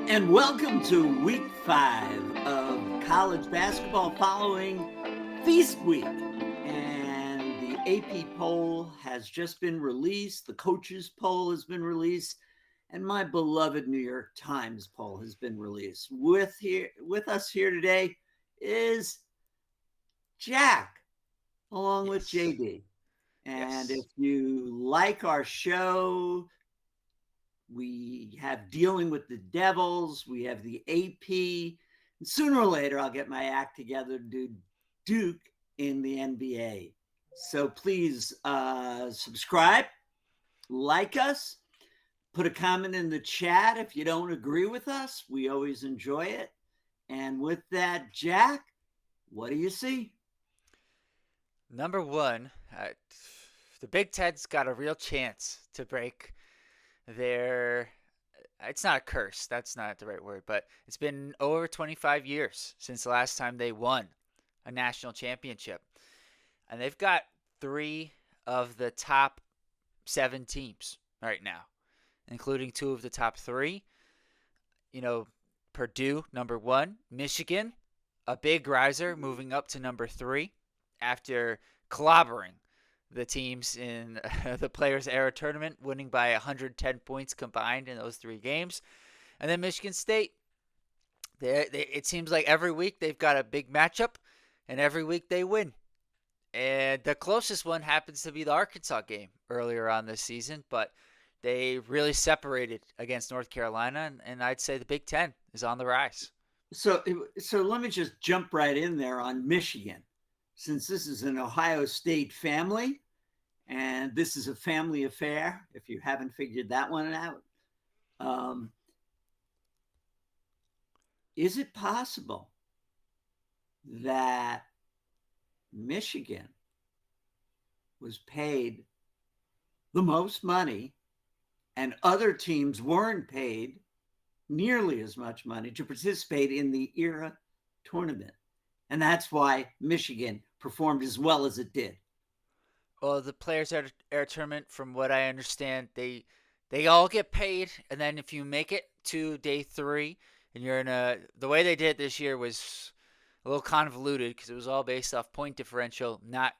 And welcome to week 5 of college basketball following Feast Week. And the AP poll has just been released, the coaches poll has been released, and my beloved New York Times poll has been released. With us here today is Jack, along with Yes. JD. And if Yes. you like our show, we have Dealing with the Devils, we have the AP, and sooner or later I'll get my act together to do Duke in the NBA. So please subscribe, like us, put a comment in the chat if you don't agree with us. We always enjoy it. And with that, Jack, what do you see? Number one, the Big Ten's got a real chance to break their. It's not a curse. That's not the right word, but it's been over 25 years since the last time they won a national championship. And they've got three of the top 7 teams right now, including two of the top three. You know, Purdue, number one, Michigan, a big riser, moving up to number three after clobbering the teams in the Players Era tournament, winning by 110 points combined in those 3 games. And then Michigan State, it seems like every week they've got a big matchup, and every week they win. And the closest one happens to be the Arkansas game earlier on this season, but they really separated against North Carolina, and I'd say the Big Ten is on the rise. So let me just jump right in there on Michigan, since this is an Ohio State family, and this is a family affair. If you haven't figured that one out, um, is it possible that Michigan was paid the most money and other teams weren't paid nearly as much money to participate in the era tournament? And that's why Michigan performed as well as it did. Well, the Players Era tournament, from what I understand, they all get paid, and then if you make it to day three, and you're in a the way they did it this year was a little convoluted because it was all based off point differential. Not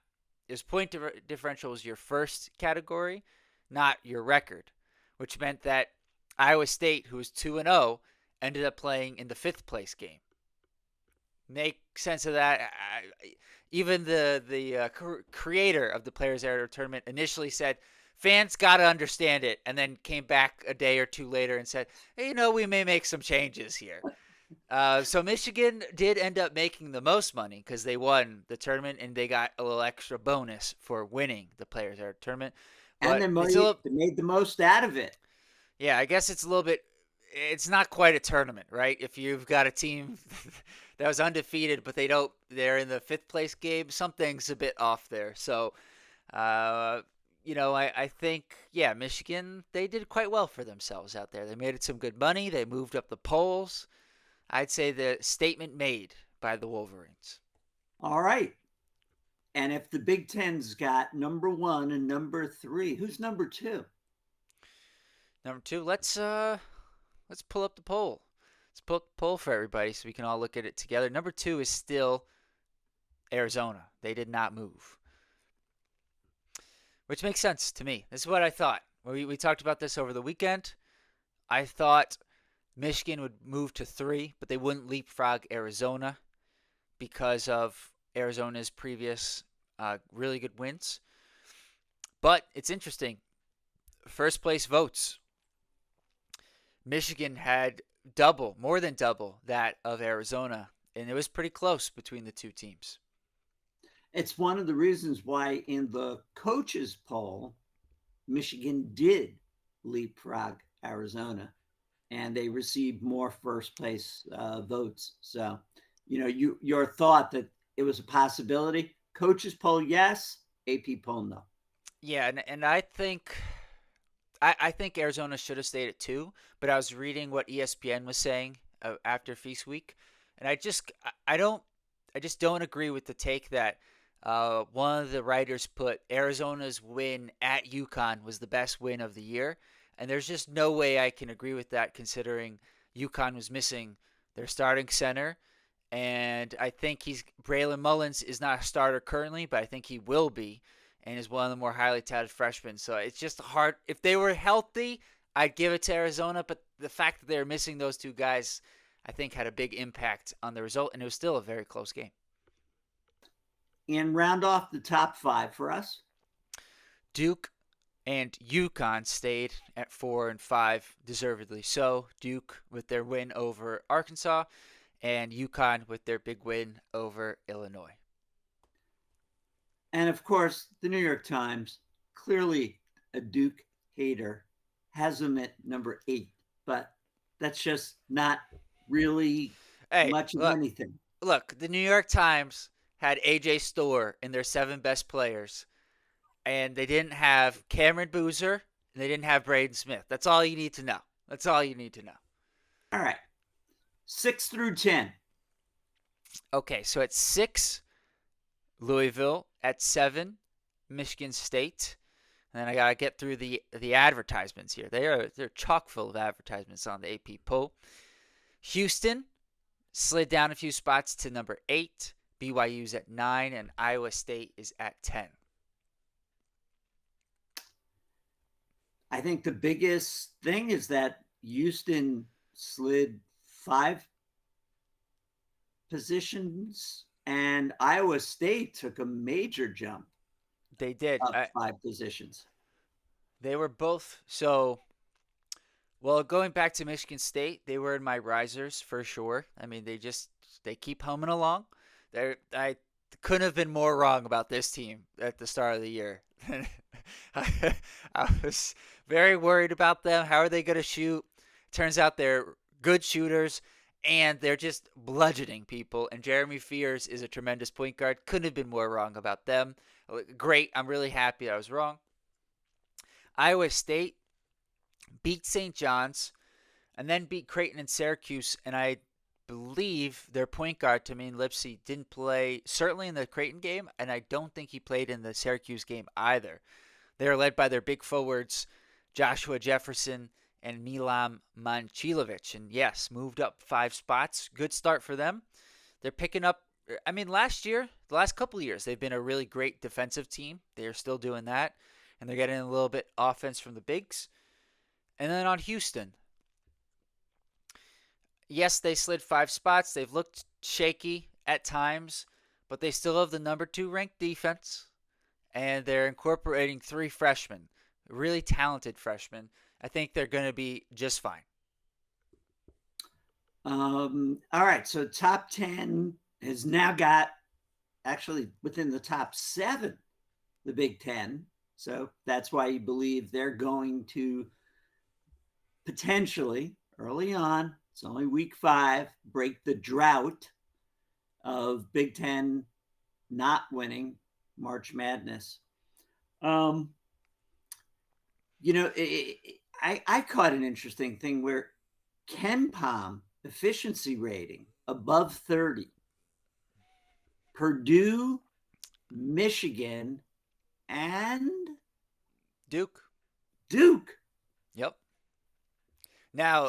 His point differential was your first category, not your record, which meant that Iowa State, who was 2-0, ended up playing in the fifth place game. Make sense of that. Even the creator of the Players Era tournament initially said fans got to understand it, and then came back a day or two later and said, hey, we may make some changes here. So Michigan did end up making the most money because they won the tournament and they got a little extra bonus for winning the Players Era tournament. And But it's a little, they made the most out of it. yeah, I guess it's a little bit. It's not quite a tournament, right? If you've got a team that was undefeated, but they're in the fifth place game, something's a bit off there. So, uh, I think, yeah, Michigan, they did quite well for themselves out there. They made it some good money. They moved up the polls. I'd say the statement made by the Wolverines. All right. And if the Big Ten's got number one and number three, who's number two? Number two, let's pull up the poll. Let's pull up the poll for everybody so we can all look at it together. Number two is still Arizona. They did not move, which makes sense to me. This is what I thought. We talked about this over the weekend. I thought Michigan would move to 3, but they wouldn't leapfrog Arizona because of Arizona's previous really good wins. But it's interesting. First place votes. Michigan had more than double that of Arizona, and it was pretty close between the two teams. It's one of the reasons why in the coaches poll, Michigan did leapfrog Arizona, and they received more first place votes. So, your thought that it was a possibility. Coaches poll, yes. AP poll, no. Yeah, and I think Arizona should have stayed at 2, but I was reading what ESPN was saying after Feast Week, and I just don't agree with the take that one of the writers put Arizona's win at UConn was the best win of the year. And there's just no way I can agree with that considering UConn was missing their starting center. And I think Braylon Mullins is not a starter currently, but I think he will be, and is one of the more highly touted freshmen. So it's just hard. If they were healthy, I'd give it to Arizona, but the fact that they're missing those two guys, I think, had a big impact on the result, and it was still a very close game. And round off the top five for us. Duke and UConn stayed at 4 and 5, deservedly so. Duke with their win over Arkansas, and UConn with their big win over Illinois. And of course, the New York Times, clearly a Duke hater, has them at number 8, but that's just not really Hey, much of anything. look, the New York Times had AJ Storr in their 7 best players, and they didn't have Cameron Boozer, and they didn't have Braden Smith. That's all you need to know. That's all you need to know. All right. 6 through 10. Okay, so at 6, Louisville. At 7, Michigan State. And then I gotta get through the advertisements here. They're chock full of advertisements on the AP poll. Houston slid down a few spots to number 8. BYU's at 9, and Iowa State is at 10. I think the biggest thing is that Houston slid 5 positions, and Iowa State took a major jump. They did. Up 5 positions. They were both. So, well, going back to Michigan State, they were in my risers for sure. I mean, they keep humming along. I couldn't have been more wrong about this team at the start of the year. I was very worried about them. How are they going to shoot? Turns out they're good shooters, and they're just bludgeoning people. And Jeremy Fears is a tremendous point guard. Couldn't have been more wrong about them. Great. I'm really happy I was wrong. Iowa State beat St. John's and then beat Creighton and Syracuse. And I believe their point guard, Tamim Lipsey, didn't play, certainly in the Creighton game, and I don't think he played in the Syracuse game either. They're led by their big forwards, Joshua Jefferson and Milam Manchilovic. And yes, moved up 5 spots. Good start for them. They're picking up, I mean, the last couple of years, they've been a really great defensive team. They're still doing that. And they're getting a little bit offense from the bigs. And then on Houston. Yes, they slid 5 spots. They've looked shaky at times, but they still have the number 2 ranked defense. And they're incorporating 3 freshmen, really talented freshmen. I think they're going to be just fine. All right. So top 10 has now got, actually within the top 7, the Big Ten. So that's why you believe they're going to potentially, early on, it's only week 5, break the drought of Big Ten not winning March Madness. I caught an interesting thing where KenPom efficiency rating above 30. Purdue, Michigan, and Duke. Yep. Now,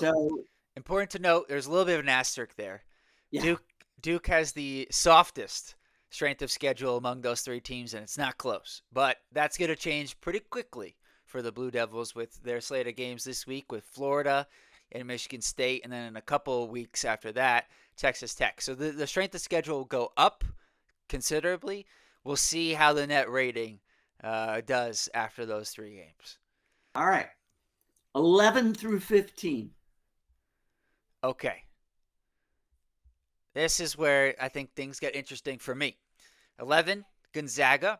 important to note, there's a little bit of an asterisk there. Yeah. Duke has the softest strength of schedule among those 3 teams, and it's not close. But that's going to change pretty quickly for the Blue Devils with their slate of games this week with Florida and Michigan State, and then in a couple of weeks after that, Texas Tech. So the strength of schedule will go up considerably. We'll see how the net rating does after those 3 games. All right. 11 through 15. Okay. This is where I think things get interesting for me. 11, Gonzaga.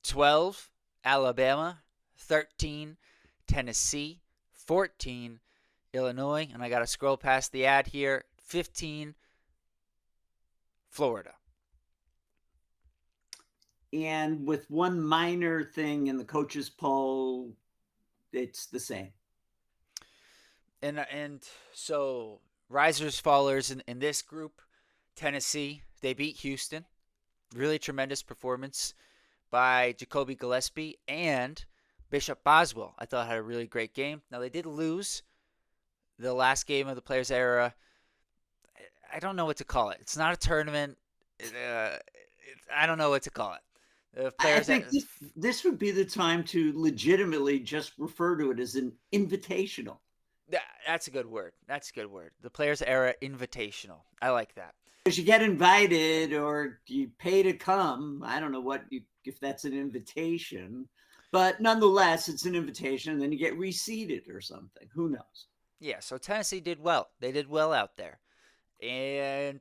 12, Alabama. 13, Tennessee. 14, Illinois. And I got to scroll past the ad here. 15, Florida. And with one minor thing in the coaches poll, it's the same. And so risers, fallers in this group, Tennessee, they beat Houston. Really tremendous performance by Jacoby Gillespie and Bishop Boswell, I thought, had a really great game. Now, they did lose the last game of the Players Era. I don't know what to call it. It's not a tournament. I don't know what to call it. The I Players think Era. this would be the time to legitimately just refer to it as an invitational. That's a good word. That's a good word. The Players Era Invitational. I like that. Because you get invited or you pay to come. I don't know if that's an invitation, but nonetheless, it's an invitation, and then you get reseated or something. Who knows? Yeah, so Tennessee did well. They did well out there. And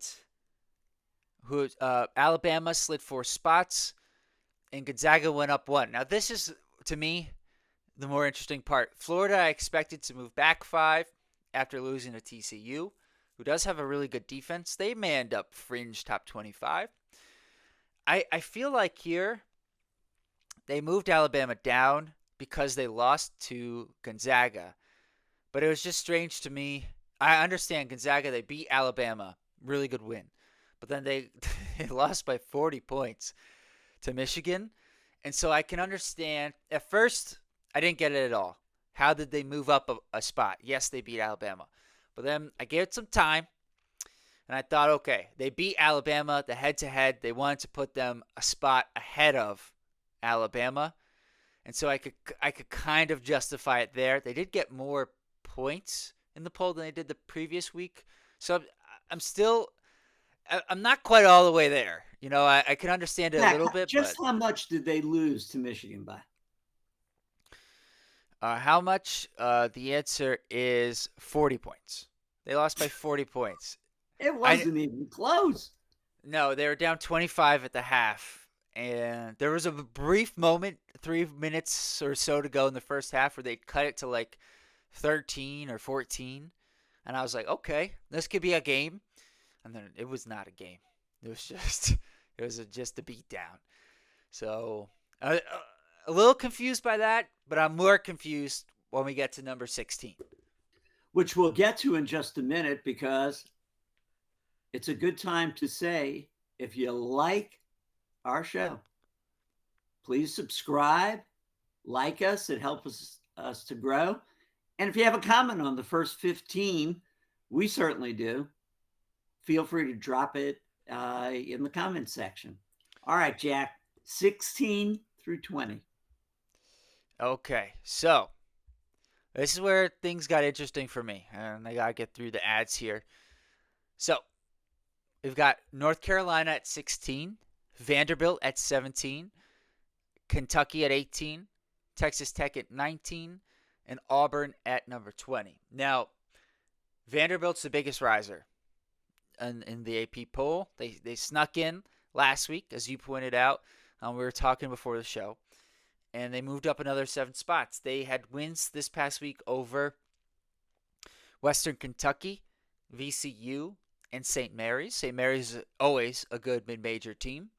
Alabama slid 4 spots, and Gonzaga went up 1. Now, this is, to me, the more interesting part. Florida, I expected to move back 5 after losing to TCU, who does have a really good defense. They may end up fringe top 25. I feel like here they moved Alabama down because they lost to Gonzaga. But it was just strange to me. I understand Gonzaga, they beat Alabama. Really good win. But then they, they lost by 40 points to Michigan. And so I can understand. At first, I didn't get it at all. How did they move up a spot? Yes, they beat Alabama. But then I gave it some time. And I thought, okay, they beat Alabama, the head-to-head. They wanted to put them a spot ahead of Alabama. And so I could kind of justify it there. They did get more points in the poll than they did the previous week. So I'm not quite all the way there. You know, I can understand it a little bit, just but how much did they lose to Michigan by? how much? The answer is 40 points. They lost by 40 points. It I wasn't even close. No, they were down 25 at the half, and there was a brief moment, 3 minutes or so to go in the first half, where they cut it to like 13 or 14, and I was like, okay, this could be a game, and then it was not a game. It was just just a beatdown. So a little confused by that, but I'm more confused when we get to number 16. Which we'll get to in just a minute, because it's a good time to say, if you like our show, please subscribe, like us. It helps us to grow. And if you have a comment on the first 15, we certainly do. Feel free to drop it in the comment section. All right, Jack, 16 through 20. Okay, so this is where things got interesting for me, and I gotta get through the ads here. So we've got North Carolina at 16, Vanderbilt at 17, Kentucky at 18, Texas Tech at 19, and Auburn at number 20. Now, Vanderbilt's the biggest riser in the AP poll. They snuck in last week, as you pointed out. We were talking before the show, and they moved up another 7 spots. They had wins this past week over Western Kentucky, VCU, and St. Mary's. St. Mary's is always a good mid-major team.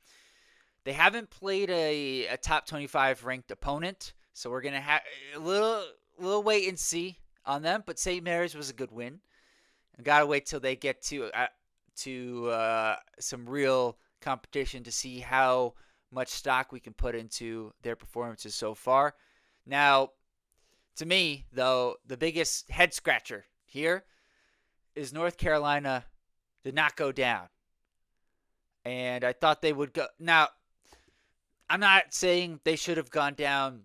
They haven't played a top 25 ranked opponent, so we're going to have a little wait and see on them. But St. Mary's was a good win. And got to wait till they get to some real competition to see how much stock we can put into their performances so far. Now, to me, though, the biggest head scratcher here is North Carolina did not go down. And I thought they would go. Now, I'm not saying they should have gone down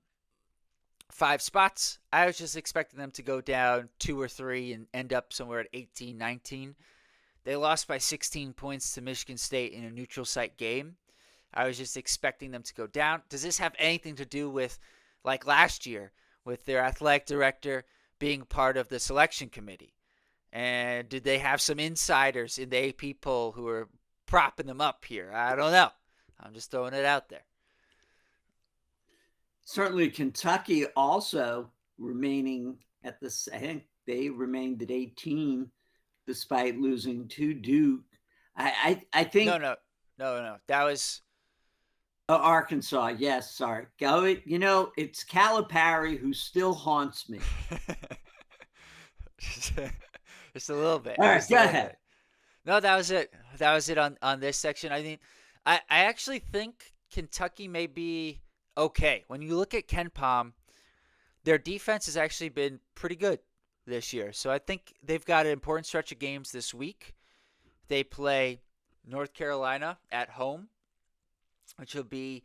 5 spots. I was just expecting them to go down 2 or 3 and end up somewhere at 18, 19. They lost by 16 points to Michigan State in a neutral site game. I was just expecting them to go down. Does this have anything to do with, like last year, with their athletic director being part of the selection committee? And did they have some insiders in the AP poll who are propping them up here? I don't know. I'm just throwing it out there. Certainly, Kentucky also remaining at the, I think they remained at 18 despite losing to Duke. I think No. That was Arkansas. Yes, sorry. Go. It's Calipari who still haunts me. just a little bit. All right, Just a go little ahead. bit. No, that was it. That was it on this section. I mean, I actually think Kentucky may be okay. When you look at Ken Palm, their defense has actually been pretty good this year. So I think they've got an important stretch of games this week. They play North Carolina at home, which will be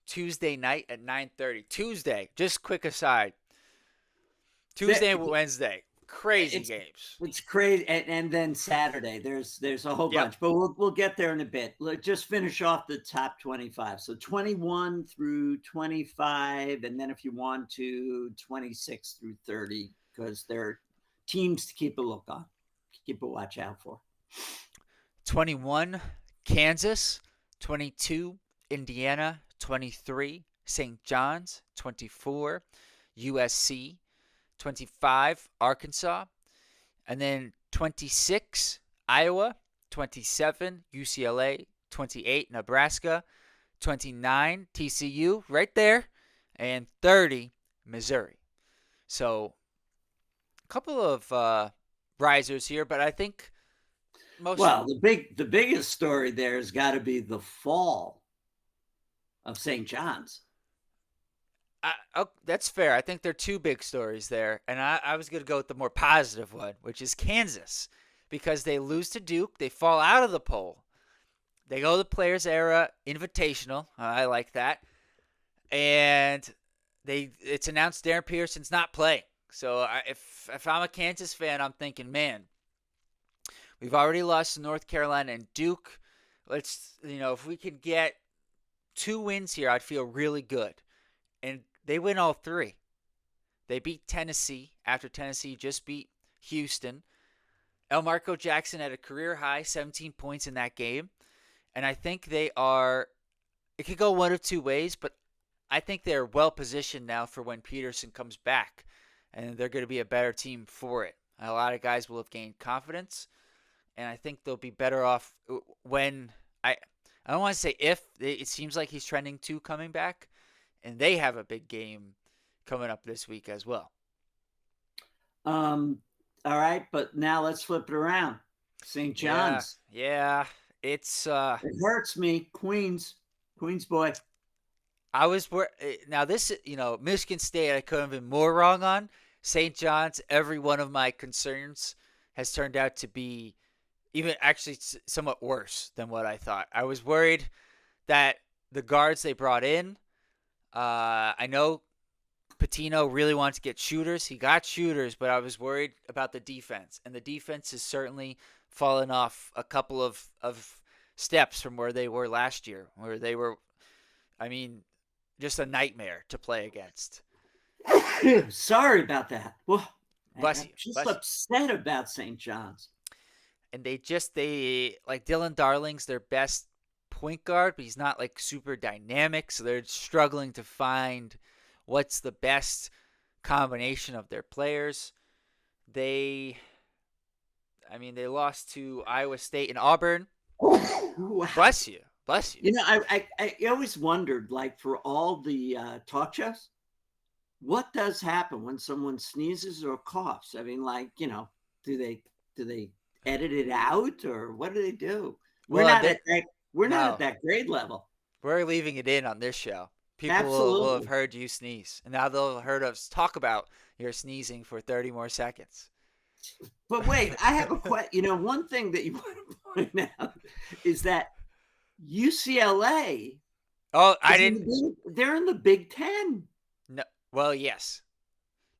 Tuesday night at 9:30. Tuesday, just quick aside. That Tuesday and Wednesday, crazy it's games. it's crazy, and then Saturday there's a whole Yep. bunch, but we'll get there in a bit. Let's just finish off the top 25. So 21 through 25, and then if you want to 26 through 30, because they're teams to keep a look on, keep a watch out for. 21, Kansas. 22, Indiana. 23, St. John's. 24, USC. 25, Arkansas. And then 26, Iowa. 27, UCLA. 28, Nebraska. 29, TCU, right there. And 30, Missouri. So a couple of risers here, but I think most. Well, the biggest story there has got to be the fall of St. John's. Oh, that's fair. I think there are two big stories there, and I was going to go with the more positive one, which is Kansas, because they lose to Duke, they fall out of the poll, they go to the Players Era Invitational. I like that, and it's announced Darren Peterson's not playing. So if I'm a Kansas fan, I'm thinking, man, we've already lost to North Carolina and Duke. If we could get 2 wins here, I'd feel really good. And they win all three. They beat Tennessee after Tennessee just beat Houston. Elmarco Jackson had a career high 17 points in that game. And I think it could go one of two ways, but I think they're well positioned now for when Peterson comes back. And they're going to be a better team for it. A lot of guys will have gained confidence. And I think they'll be better off when I don't want to say if. It seems like he's trending to coming back. And they have a big game coming up this week as well. All right, but now let's flip it around. St. John's. Yeah. It's it hurts me. Queens boy. I was now this, Michigan State I couldn't have been more wrong on. St. John's, every one of my concerns has turned out to be even actually somewhat worse than what I thought. I was worried that the guards they brought in, I know Patino really wants to get shooters. He got shooters, but I was worried about the defense. And the defense has certainly fallen off a couple of steps from where they were last year, where they were, just a nightmare to play against. Sorry about that. Well, Bless you. Just upset about St. John's. And they like Dylan Darling's their best point guard, but he's not like super dynamic, so they're struggling to find what's the best combination of their players. They lost to Iowa State and Auburn. Wow. Bless you. I always wondered, like, for all the talk shows, what does happen when someone sneezes or coughs? I mean, like, do they edit it out, or what do they do? We're not at that grade level. We're leaving it in on this show. People will have heard you sneeze, and now they'll have heard us talk about your sneezing for 30 more seconds. But wait, I have a question. One thing that you want to point out is that UCLA. Oh, I didn't. They're in the Big Ten. No. Well, yes.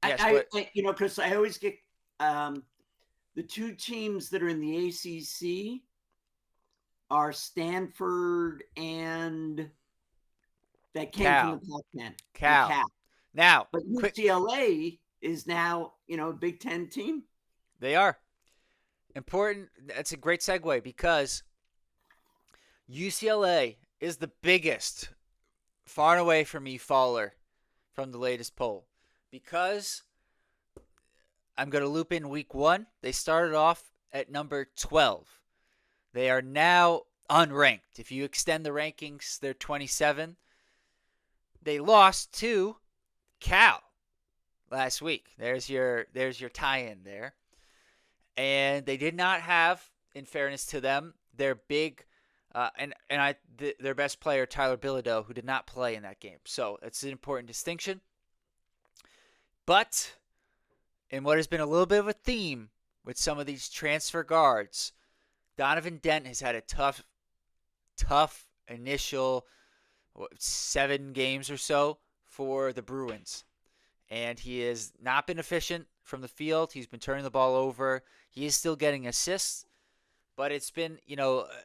Because I always get the two teams that are in the ACC are Stanford and that came from the Pac-10. Cal. Now, but UCLA is now, a Big Ten team. They are. Important. That's a great segue because UCLA is the biggest, far and away from me, faller from the latest poll. Because I'm going to loop in week 1. They started off at number 12. They are now unranked. If you extend the rankings, they're 27. They lost to Cal last week. There's your tie-in there. And they did not have, in fairness to them, their big their best player, Tyler Bilodeau, who did not play in that game. So it's an important distinction. But in what has been a little bit of a theme with some of these transfer guards, Donovan Dent has had a tough initial 7 games or so for the Bruins. And he has not been efficient from the field. He's been turning the ball over. He is still getting assists, but it's been,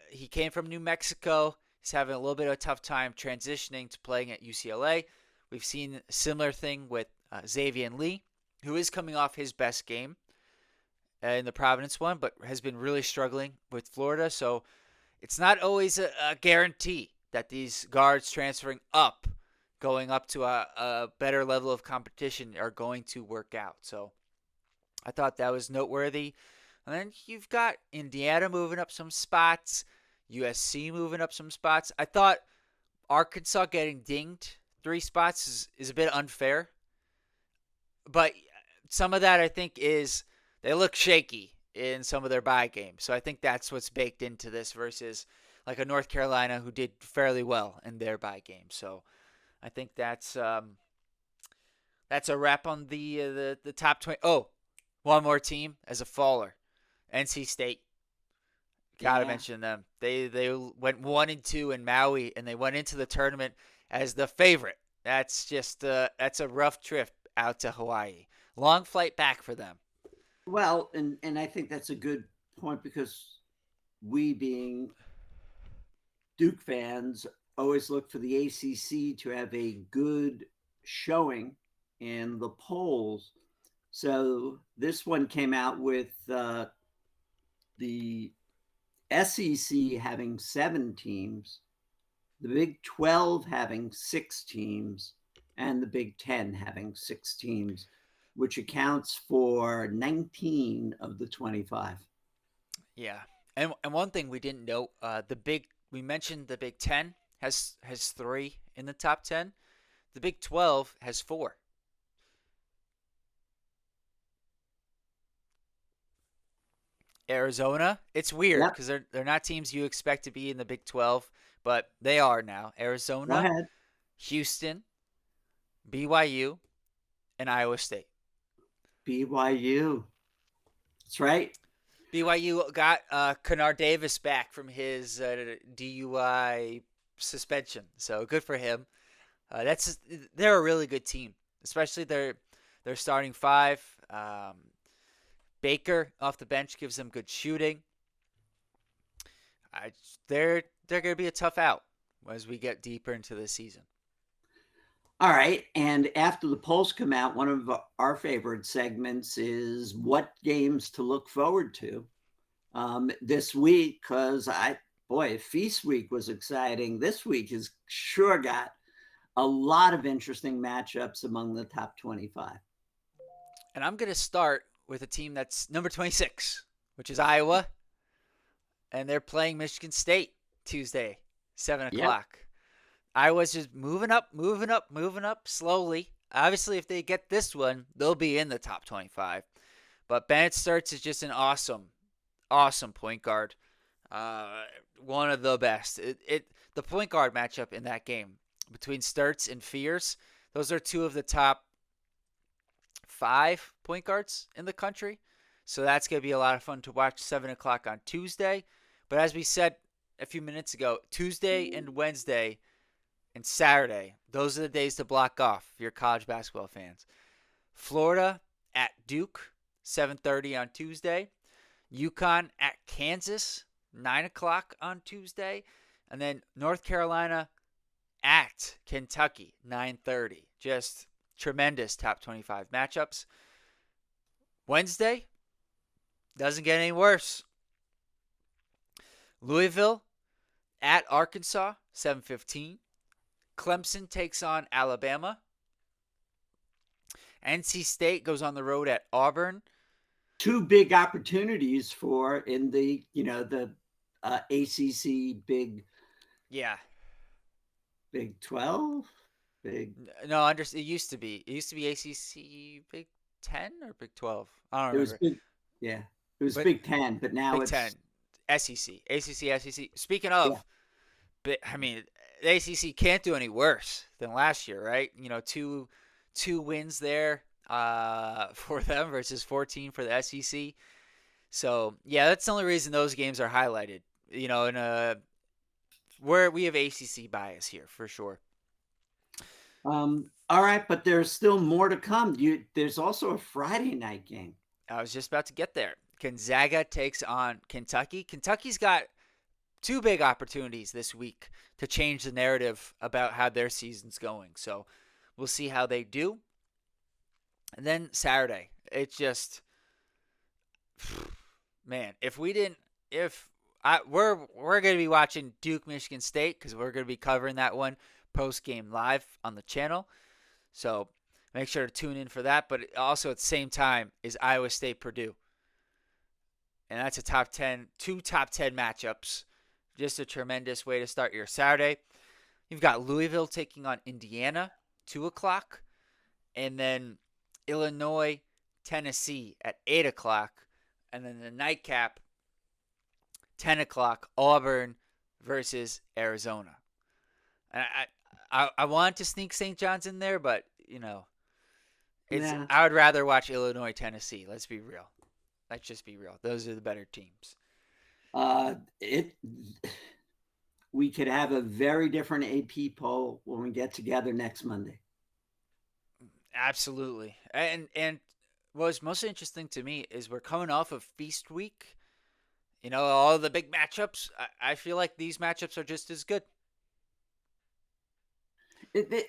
he came from New Mexico. He's having a little bit of a tough time transitioning to playing at UCLA. We've seen a similar thing with Xavier Lee, who is coming off his best game in the Providence one, but has been really struggling with Florida. So it's not always a guarantee that these guards transferring up, going up to a better level of competition, are going to work out. So I thought that was noteworthy. And then you've got Indiana moving up some spots, USC moving up some spots. I thought Arkansas getting dinged 3 spots is a bit unfair. But some of that, I think, is they look shaky in some of their bye games. So I think that's what's baked into this versus like a North Carolina who did fairly well in their bye game. So I think that's a wrap on the top 20. Oh, one more team as a faller, NC State. Gotta Yeah. mention them. They went 1-2 in Maui, and they went into the tournament as the favorite. That's a rough trip out to Hawaii. Long flight back for them. Well, and I think that's a good point because we being Duke fans always look for the ACC to have a good showing in the polls. So this one came out with the SEC having 7 teams, the Big 12 having 6 teams, and the Big 10 having 6 teams, which accounts for 19 of the 25. Yeah, and one thing we didn't know, we mentioned the Big 10 has 3 in the top 10. The Big 12 has 4. Arizona, it's weird Yep. because they're not teams you expect to be in the Big 12, but they are now. Go Arizona, ahead. Houston, BYU, and Iowa State. BYU. That's right. BYU got Kennard Davis back from his DUI suspension, so good for him. They're a really good team, especially their starting five. Baker off the bench gives them good shooting. I, they're going to be a tough out as we get deeper into the season. All right. And after the polls come out, one of our favorite segments is what games to look forward to this week. Because boy, Feast Week was exciting. This week has sure got a lot of interesting matchups among the top 25. And I'm going to start with a team that's number 26, which is Iowa, and they're playing Michigan State Tuesday, 7 Yep. o'clock. Iowa's just moving up slowly. Obviously, if they get this one, they'll be in the top 25. But Bennett Sturts is just an awesome point guard. One of the best. The point guard matchup in that game between Sturts and Fears, those are 2 of the top 5 point guards in the country. So that's going to be a lot of fun to watch 7 o'clock on Tuesday. But as we said a few minutes ago, Tuesday and Wednesday and Saturday, those are the days to block off if you're college basketball fans. Florida at Duke, 7:30 on Tuesday. UConn at Kansas, 9 o'clock on Tuesday. And then North Carolina at Kentucky, 9:30. Just tremendous top 25 matchups. Wednesday doesn't get any worse. Louisville at Arkansas, 7:15. Clemson takes on Alabama. NC State goes on the road at Auburn. 2 big opportunities for in the ACC Yeah. Big 12 big. No, it used to be. It used to be ACC Big 10 or Big 12. I don't It was remember. big. Yeah, it was But Big 10, but now Big it's 10, SEC, ACC, SEC. Speaking yeah. of, I mean, the ACC can't do any worse than last year, right? Two wins there for them versus 14 for the SEC. So yeah, that's the only reason those games are highlighted. You know, in a where we have ACC bias here for sure. All right, but there's still more to come. There's also a Friday night game. I was just about to get there. Gonzaga takes on Kentucky. Kentucky's got two big opportunities this week to change the narrative about how their season's going. So we'll see how they do. And then Saturday, it's just man, if we didn't if we're going to be watching Duke Michigan State cuz we're going to be covering that one post game live on the channel. So make sure to tune in for that, but also at the same time is Iowa State Purdue. And that's a two top 10 matchups. Just a tremendous way to start your Saturday. You've got Louisville taking on Indiana, 2 o'clock. And then Illinois, Tennessee at 8 o'clock. And then the nightcap, 10 o'clock, Auburn versus Arizona. And I wanted to sneak St. John's in there, but, Yeah. I would rather watch Illinois, Tennessee. Let's be real. Let's just be real. Those are the better teams. It we could have a very different AP poll when we get together next Monday. Absolutely. And what's most interesting to me is we're coming off of Feast Week. All the big matchups. I feel like these matchups are just as good.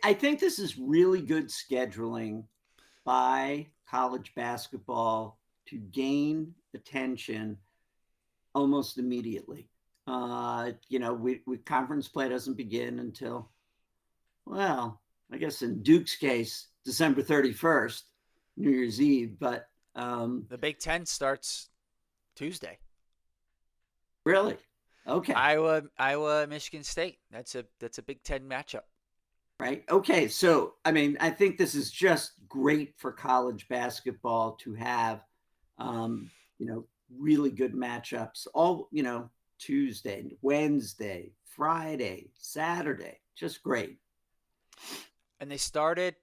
I think this is really good scheduling by college basketball to gain attention almost immediately. We conference play doesn't begin until, well, I guess in Duke's case, December 31st, New Year's Eve. But The Big Ten starts Tuesday. really, okay, Iowa, Michigan State. That's a Big Ten matchup. right, okay. So I mean, I think this is just great for college basketball to have, um, you know, really good matchups. All Tuesday, Wednesday, Friday, Saturday, just great. And they started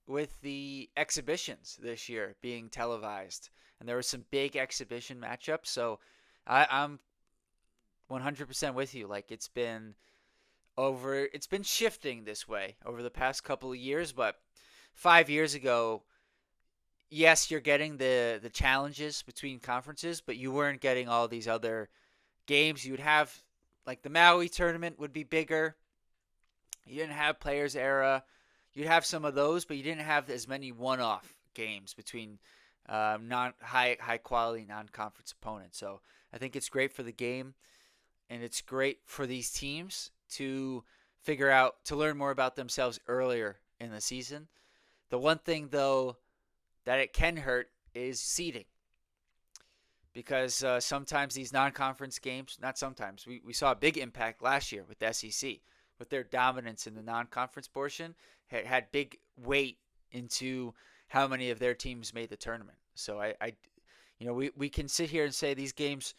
with the exhibitions this year being televised, and there were some big exhibition matchups. So I'm 100% with you. Like it's been shifting this way over the past couple of years, but 5 years ago, yes, you're getting the challenges between conferences, but you weren't getting all these other games. You would have like the Maui tournament would be bigger. You didn't have Players Era. You'd have some of those, but you didn't have as many one-off games between non high quality non-conference opponents. So I think it's great for the game, and it's great for these teams to learn more about themselves earlier in the season. The one thing though that it can hurt is seeding, because sometimes these non-conference games, not sometimes, we saw a big impact last year with the SEC with their dominance in the non-conference portion. Had big weight into how many of their teams made the tournament. So we can sit here and say these games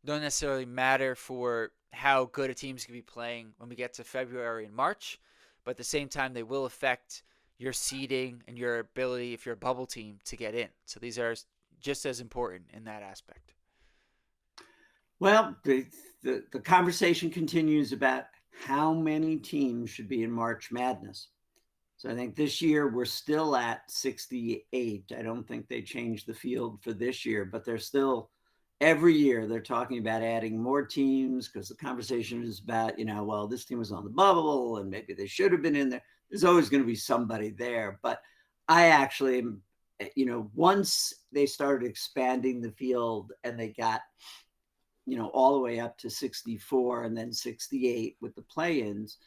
don't necessarily matter for how good a team's going to be playing when we get to February and March, but at the same time they will affect your seeding and your ability, if you're a bubble team, to get in. So these are just as important in that aspect. Well, the conversation continues about how many teams should be in March Madness. So I think this year we're still at 68. I don't think they changed the field for this year, but they're still, every year they're talking about adding more teams because the conversation is about, well, this team was on the bubble and maybe they should have been in there. There's always going to be somebody there. But I actually, once they started expanding the field and they got, all the way up to 64 and then 68 with the play-ins,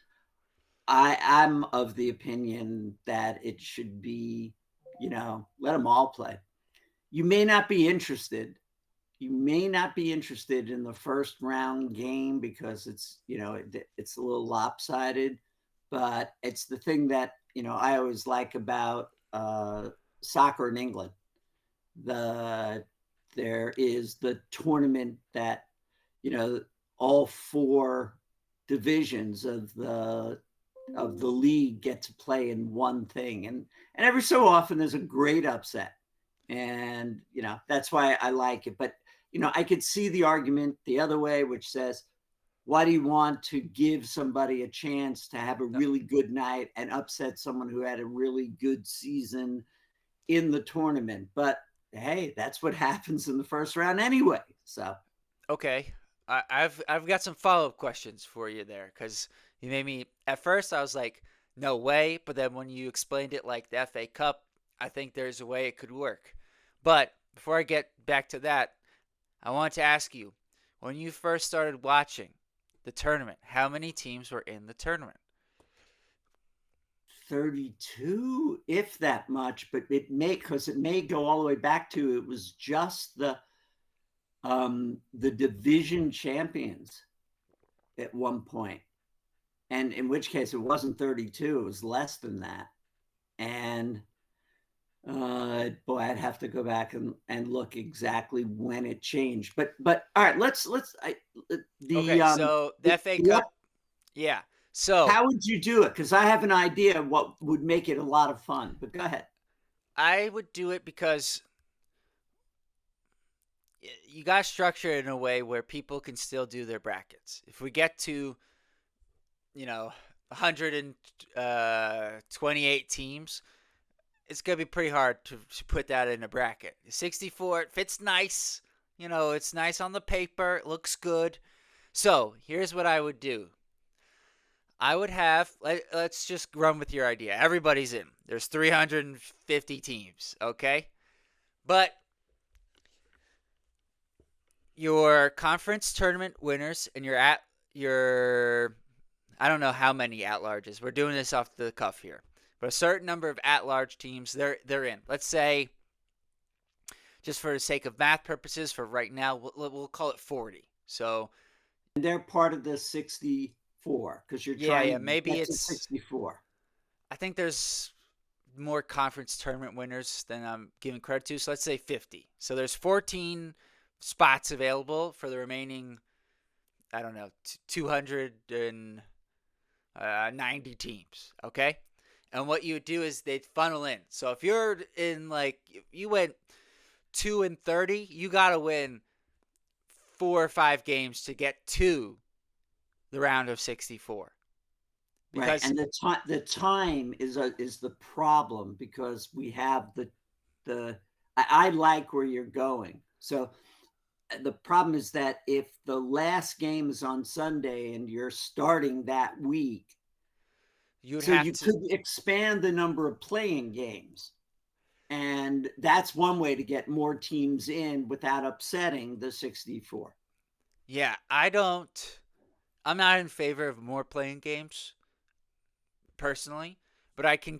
I'm of the opinion that it should be, let them all play. You may not be interested. You may not be interested in the first round game because it's a little lopsided, but it's the thing that I always like about soccer in England. There is the tournament that all four divisions of the of the league get to play in one thing, and every so often there's a great upset, and that's why I like it. But I could see the argument the other way, which says, why do you want to give somebody a chance to have a No, really good night and upset someone who had a really good season in the tournament? But hey, that's what happens in the first round anyway. So okay. I've got some follow up questions for you there because you made me. At first, I was like, no way. But then when you explained it like the FA Cup, I think there's a way it could work. But before I get back to that, I want to ask you, when you first started watching the tournament, how many teams were in the tournament? 32, if that much, but it may go all the way back to, it was just the division champions at one point, and in which case it wasn't 32, it was less than that. And boy, I'd have to go back and look exactly when it changed. But all right, let's Okay, so the FA the Cup, yeah. So how would you do it? Because I have an idea of what would make it a lot of fun. But go ahead. I would do it because you got to structure it in a way where people can still do their brackets. If we get to, 128 teams, it's going to be pretty hard to put that in a bracket. 64, it fits nice. It's nice on the paper. It looks good. So here's what I would do. I would have, let's just run with your idea. Everybody's in. There's 350 teams, okay? But your conference tournament winners and your I don't know how many at larges. We're doing this off the cuff here. But a certain number of at large teams, they're in. Let's say, just for the sake of math purposes, for right now, we'll call it 40. So And they're part of the 64 because you're yeah, trying to maybe get to it's. 64. I think there's more conference tournament winners than I'm giving credit to. So let's say 50. So there's 14 spots available for the remaining, I don't know, 290 teams. Okay. And what you would do is they'd funnel in. So if you're in, like, you went 2-30, you got to win 4 or 5 games to get to the round of 64. Right, Because, and the time is the problem because we have the I like where you're going. So the problem is that if the last game is on Sunday and you're starting that week, you'd so have you to. could expand the number of playing games. And that's one way to get more teams in without upsetting the 64. Yeah, I'm not in favor of more playing games personally, but I can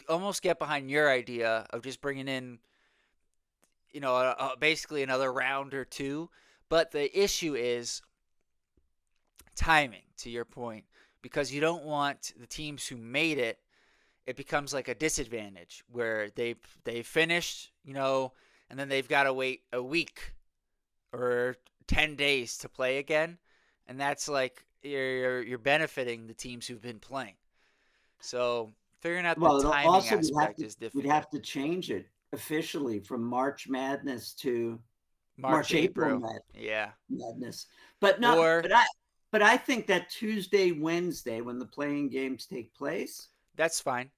almost get behind your idea of just bringing in, basically another round or two. But the issue is timing, to your point, because you don't want the teams who made it. It becomes like a disadvantage where they finished, and then they've got to wait a week or 10 days to play again, and that's like you're benefiting the teams who've been playing. So figuring out the Well, it'll timing also aspect is we'd difficult. have to change it officially from March Madness to March, March April April, yeah, Madness. But no, or but I think that Tuesday, Wednesday, when the playing games take place, that's fine.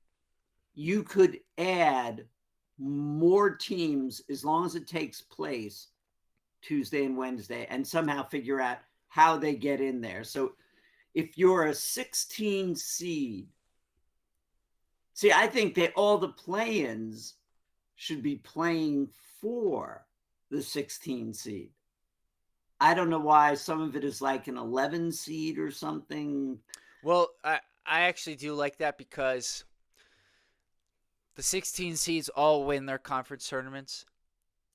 you could add more teams as long as it takes place Tuesday and Wednesday, and somehow figure out how they get in there. So if you're a 16 seed, see, I think that all the play-ins should be playing for the 16 seed. I don't know why some of it is like an 11 seed or something. Well, I actually do like that because the 16 seeds all win their conference tournaments,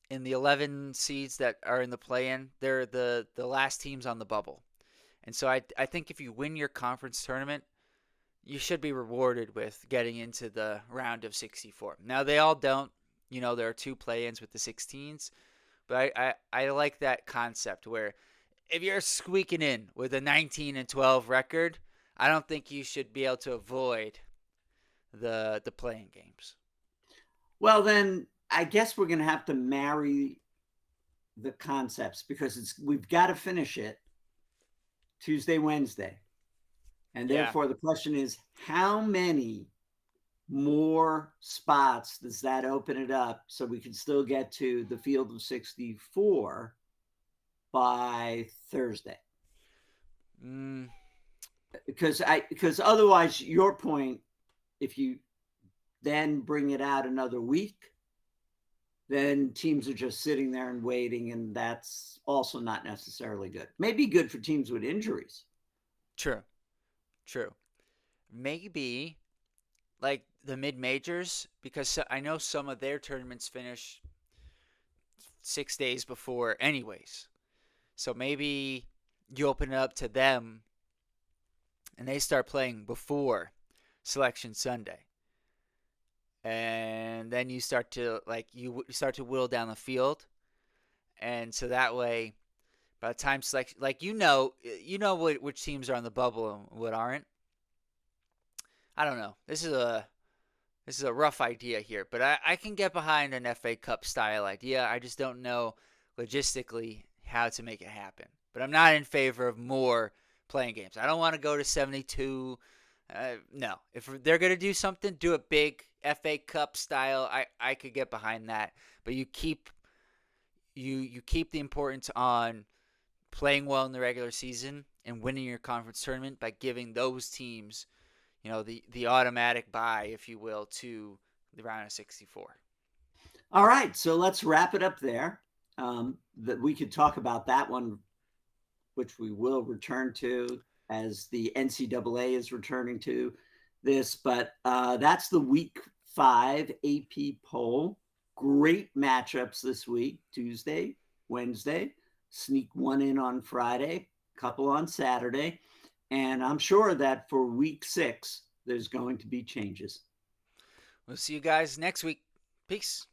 and the 11 seeds that are in the play-in, they're the last teams on the bubble. And so I think if you win your conference tournament, you should be rewarded with getting into the round of 64. Now they all don't. There are two play-ins with the 16s, but I like that concept where if you're squeaking in with a 19-12 record, I don't think you should be able to avoid the playing games. Well, then I guess we're going to have to marry the concepts because we've got to finish it Tuesday, Wednesday. And Yeah, therefore, the question is how many more spots does that open it up so we can still get to the field of 64 by Thursday? mm, Because otherwise, your point, if you then bring it out another week, then teams are just sitting there and waiting, and that's also not necessarily good. Maybe good for teams with injuries. true, true. Maybe like the mid majors, because I know some of their tournaments finish 6 days before, anyways. So maybe you open it up to them and they start playing before Selection Sunday, and then you start to start to whittle down the field, and so that way, by the time selection, like which teams are on the bubble and what aren't. I don't know. This is a rough idea here, but I can get behind an FA Cup style idea. I just don't know logistically how to make it happen. But I'm not in favor of more playing games. I don't want to go to 72. No, if they're gonna do something, do it big, FA Cup style. I could get behind that. But you keep the importance on playing well in the regular season and winning your conference tournament by giving those teams, the automatic bye, if you will, to the round of 64. All right, so let's wrap it up there. That we could talk about that one, which we will return to as the NCAA is returning to this. But that's the week 5 AP poll. Great matchups this week: Tuesday, Wednesday, sneak one in on Friday, couple on Saturday. And I'm sure that for week 6, there's going to be changes. We'll see you guys next week. Peace.